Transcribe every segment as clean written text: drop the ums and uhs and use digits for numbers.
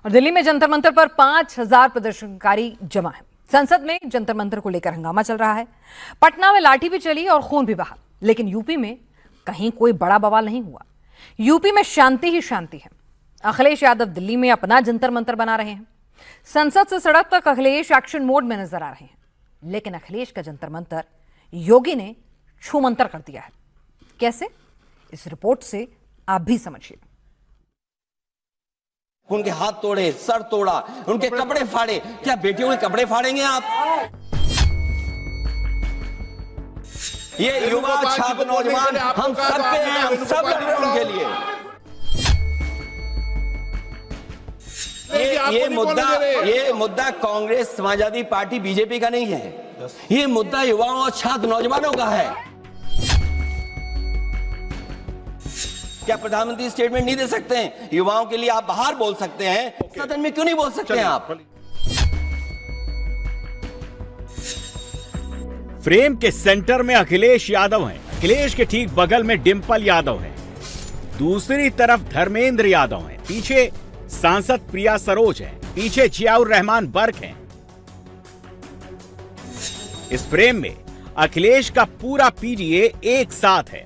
और दिल्ली में जंतर मंतर पर 5,000 प्रदर्शनकारी जमा है। संसद में जंतर मंतर को लेकर हंगामा चल रहा है। पटना में लाठी भी चली और खून भी बहा, लेकिन यूपी में कहीं कोई बड़ा बवाल नहीं हुआ। यूपी में शांति ही शांति है। अखिलेश यादव दिल्ली में अपना जंतर मंतर बना रहे हैं। संसद से सड़क तक अखिलेश एक्शन मोड में नजर आ रहे हैं, लेकिन अखिलेश का जंतर मंतर योगी ने छूमंतर कर दिया है। कैसे? इस रिपोर्ट से आप भी समझिए। उनके हाथ तोड़े, सर तोड़ा, उनके कपड़े फाड़े। क्या बेटियों के कपड़े फाड़ेंगे आप? ये युवा छात्र नौजवान हम सब पे हैं, हम सब लड़ रहे हैं उनके लिए। ये मुद्दा कांग्रेस, समाजवादी पार्टी, बीजेपी का नहीं है। ये मुद्दा युवाओं और छात्र नौजवानों का है। क्या प्रधानमंत्री स्टेटमेंट नहीं दे सकते हैं? युवाओं के लिए आप बाहर बोल सकते हैं, सदन में क्यों नहीं बोल सकते हैं आप? फ्रेम के सेंटर में अखिलेश यादव हैं। अखिलेश के ठीक बगल में डिंपल यादव है। दूसरी तरफ धर्मेंद्र यादव हैं। पीछे सांसद प्रिया सरोज है। पीछे जियाउर रहमान बर्क हैं। इस फ्रेम में अखिलेश का पूरा पीडीए एक साथ है।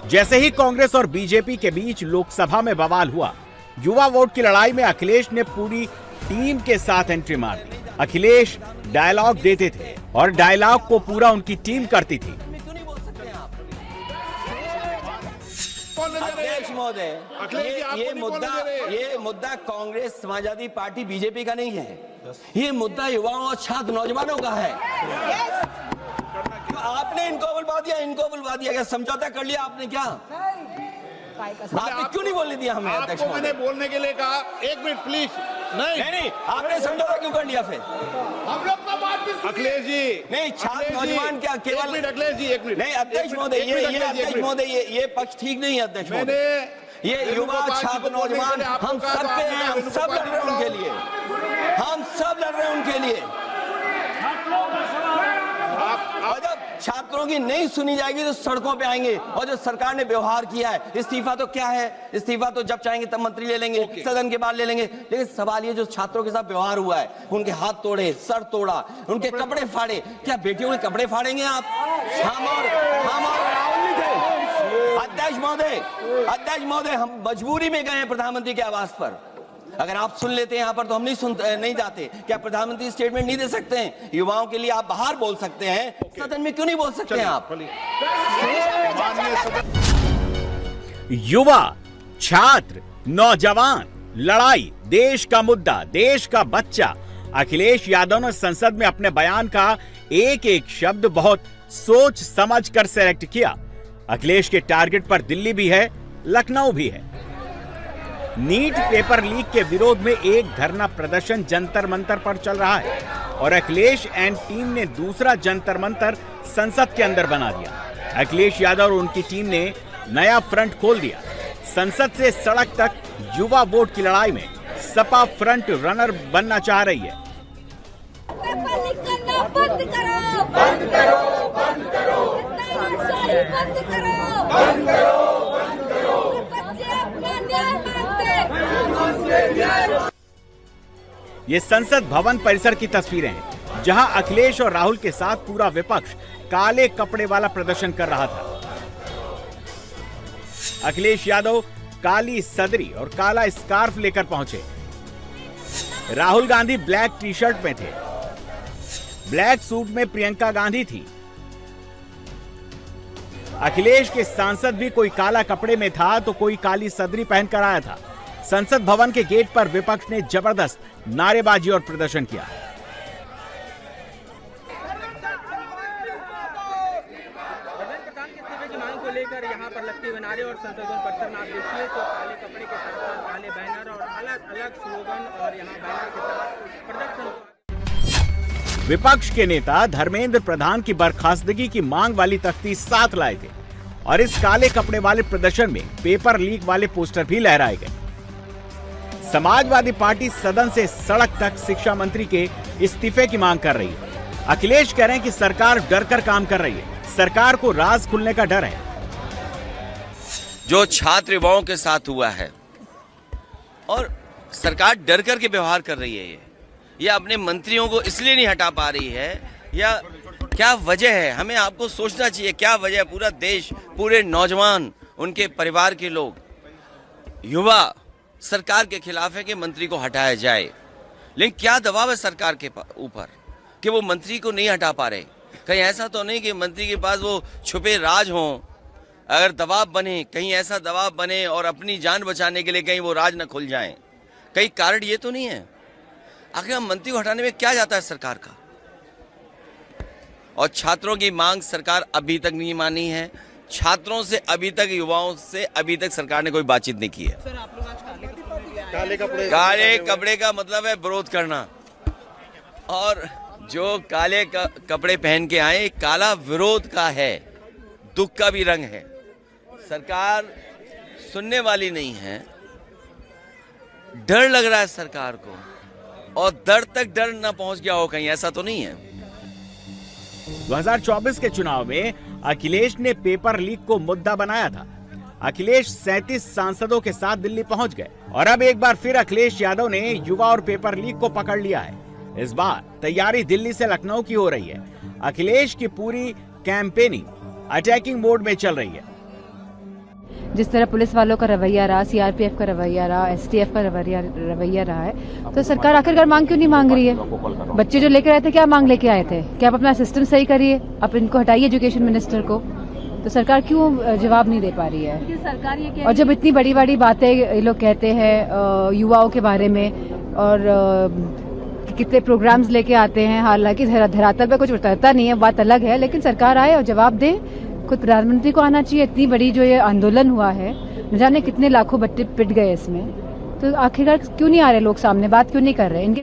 जैसे ही कांग्रेस और बीजेपी के बीच लोकसभा में बवाल हुआ, युवा वोट की लड़ाई में अखिलेश ने पूरी टीम के साथ एंट्री मार दी। अखिलेश डायलॉग देते थे और डायलॉग को पूरा उनकी टीम करती थी। अध्यक्ष महोदय, ये मुद्दा कांग्रेस, समाजवादी पार्टी, बीजेपी का नहीं है। ये मुद्दा युवाओं और छात्र नौजवानों का है। आपने इनको बुलवा दिया, क्या समझौता कर लिया आपने? क्या आपने क्यों नहीं बोलने दिया हमें? अध्यक्ष आपको मैंने बोलने के लिए कहा, एक मिनट प्लीज। नहीं, आपने समझौता क्यों कर लिया फिर? हम लोग का बात भी अखिलेश जी नहीं, छात्र नौजवान क्या केवल? अखिलेश जी एक मिनट। नहीं अध्यक्ष महोदय, ये पक्ष ठीक नहीं है अध्यक्ष महोदय। ये युवा छात्र नौजवान हम सब पे हैं, हम सब लड़ रहे हैं उनके लिए। हम सब लड़ रहे हैं उनके लिए। जब छात्रों की नहीं सुनी जाएगी तो सड़कों पे आएंगे। और जो सरकार ने व्यवहार किया है, इस्तीफा तो क्या है? इस्तीफा तो जब चाहेंगे तब मंत्री ले लेंगे, सदन के बाद ले लेंगे। लेकिन सवाल ये, जो छात्रों के साथ व्यवहार हुआ है, उनके हाथ तोड़े, सर तोड़ा, उनके कपड़े फाड़े। क्या बेटियों के कपड़े फाड़ेंगे आप? हम और राहुल जी थे। अध्यक्ष महोदय, हम मजबूरी में गए हैं प्रधानमंत्री के आवास पर। अगर आप सुन लेते हैं यहाँ पर तो हम नहीं जाते। क्या प्रधानमंत्री स्टेटमेंट नहीं दे सकते हैं? युवाओं के लिए आप बाहर बोल सकते हैं, सदन में क्यों नहीं बोल सकते हैं आप? युवा, छात्र, नौजवान, लड़ाई, देश का मुद्दा, देश का बच्चा। अखिलेश यादव ने संसद में अपने बयान का एक एक शब्द बहुत सोच समझ कर सेलेक्ट किया। अखिलेश के टारगेट पर दिल्ली भी है, लखनऊ भी है। नीट पेपर लीक के विरोध में एक धरना प्रदर्शन जंतर मंतर पर चल रहा है और अखिलेश एंड टीम ने दूसरा जंतर मंतर संसद के अंदर बना दिया। अखिलेश यादव और उनकी टीम ने नया फ्रंट खोल दिया। संसद से सड़क तक युवा वोट की लड़ाई में सपा फ्रंट रनर बनना चाह रही है। पेपर लीक करना बंद करो, बंद करो, बंद करो, बंद करो, बंद करो। ये संसद भवन परिसर की तस्वीरें हैं, जहां अखिलेश और राहुल के साथ पूरा विपक्ष काले कपड़े वाला प्रदर्शन कर रहा था। अखिलेश यादव काली सदरी और काला स्कार्फ लेकर पहुंचे। Rahul Gandhi black T shirt में थे। ब्लैक सूट में प्रियंका गांधी थी। अखिलेश के सांसद भी कोई काला कपड़े में था तो कोई काली सदरी पहनकर आया था। संसद भवन के गेट पर विपक्ष ने जबरदस्त नारेबाजी और प्रदर्शन किया। मांग को लेकर यहाँ पर लगते हुए नारे और संसद परिसर में आप देखिए तो काले कपड़े के साथ काले बैनर और अलग अलग स्लोगन और यहाँ बैनर के साथ प्रदर्शन। विपक्ष के नेता धर्मेंद्र प्रधान की बर्खास्तगी की मांग वाली तख्ती साथ लाए थे और इस काले कपड़े वाले प्रदर्शन में पेपर लीक वाले पोस्टर भी लहराए गए। समाजवादी पार्टी सदन से सड़क तक शिक्षा मंत्री के इस्तीफे की मांग कर रही है। अखिलेश कह रहे हैं कि सरकार डर कर काम कर रही है, सरकार को राज खुलने का डर है। जो छात्र युवाओं के साथ हुआ है, और सरकार डर करके व्यवहार कर रही है या अपने मंत्रियों को इसलिए नहीं हटा पा रही है, या क्या वजह है? हमें आपको सोचना चाहिए क्या वजह है। पूरा देश, पूरे नौजवान, उनके परिवार के लोग, युवा सरकार के खिलाफ है कि मंत्री को हटाया जाए। लेकिन क्या दबाव है सरकार के ऊपर कि वो मंत्री को नहीं हटा पा रहे? कहीं ऐसा तो नहीं कि मंत्री के पास वो छुपे राज हों? अगर दबाव बने, कहीं ऐसा दबाव बने और अपनी जान बचाने के लिए कहीं वो राज न खुल जाएं, कहीं कारण ये तो नहीं है? आखिर हम मंत्री को हटाने में क्या जाता है सरकार का? और छात्रों की मांग सरकार अभी तक नहीं मानी है। छात्रों से अभी तक, युवाओं से अभी तक सरकार ने कोई बातचीत नहीं की है। सर, आप लोग आज काले कपड़े का मतलब है विरोध करना, और जो काले कपड़े पहन के आए, काला विरोध का है, दुख का भी रंग है। सरकार सुनने वाली नहीं है, डर लग रहा है सरकार को, और डर तक डर ना पहुंच गया हो कहीं, ऐसा तो नहीं है। 2024 के चुनाव में अखिलेश ने पेपर लीक को मुद्दा बनाया था। अखिलेश 37 सांसदों के साथ दिल्ली पहुंच गए और अब एक बार फिर अखिलेश यादव ने युवा और पेपर लीक को पकड़ लिया है। इस बार तैयारी दिल्ली से लखनऊ की हो रही है। अखिलेश की पूरी कैंपेनिंग अटैकिंग मोड में चल रही है। जिस तरह पुलिस वालों का रवैया रहा, सीआरपीएफ का रवैया रहा, एसटीएफ का रवैया रहा है, तो सरकार आखिरकार मांग क्यों नहीं मांग रही है? बच्चे जो लेकर आए थे, क्या मांग लेके आए थे? क्या आप अपना सिस्टम सही करिए, आप इनको हटाइए एजुकेशन मिनिस्टर को। तो सरकार क्यों जवाब नहीं दे पा रही है? सरकार ये और जब इतनी बड़ी बड़ी बातें ये लोग कहते हैं युवाओं के बारे में, और कितने प्रोग्राम्स लेके आते हैं, हालांकि धरातल पे कुछ उतरता नहीं है, बात अलग है, लेकिन सरकार आए और जवाब दे। खुद प्रधानमंत्री को आना चाहिए। इतनी बड़ी जो ये आंदोलन हुआ है, न जाने कितने लाखों बच्चे पिट गए इसमें, तो आखिरकार क्यों नहीं आ रहे लोग सामने, बात क्यों नहीं कर रहे? इनके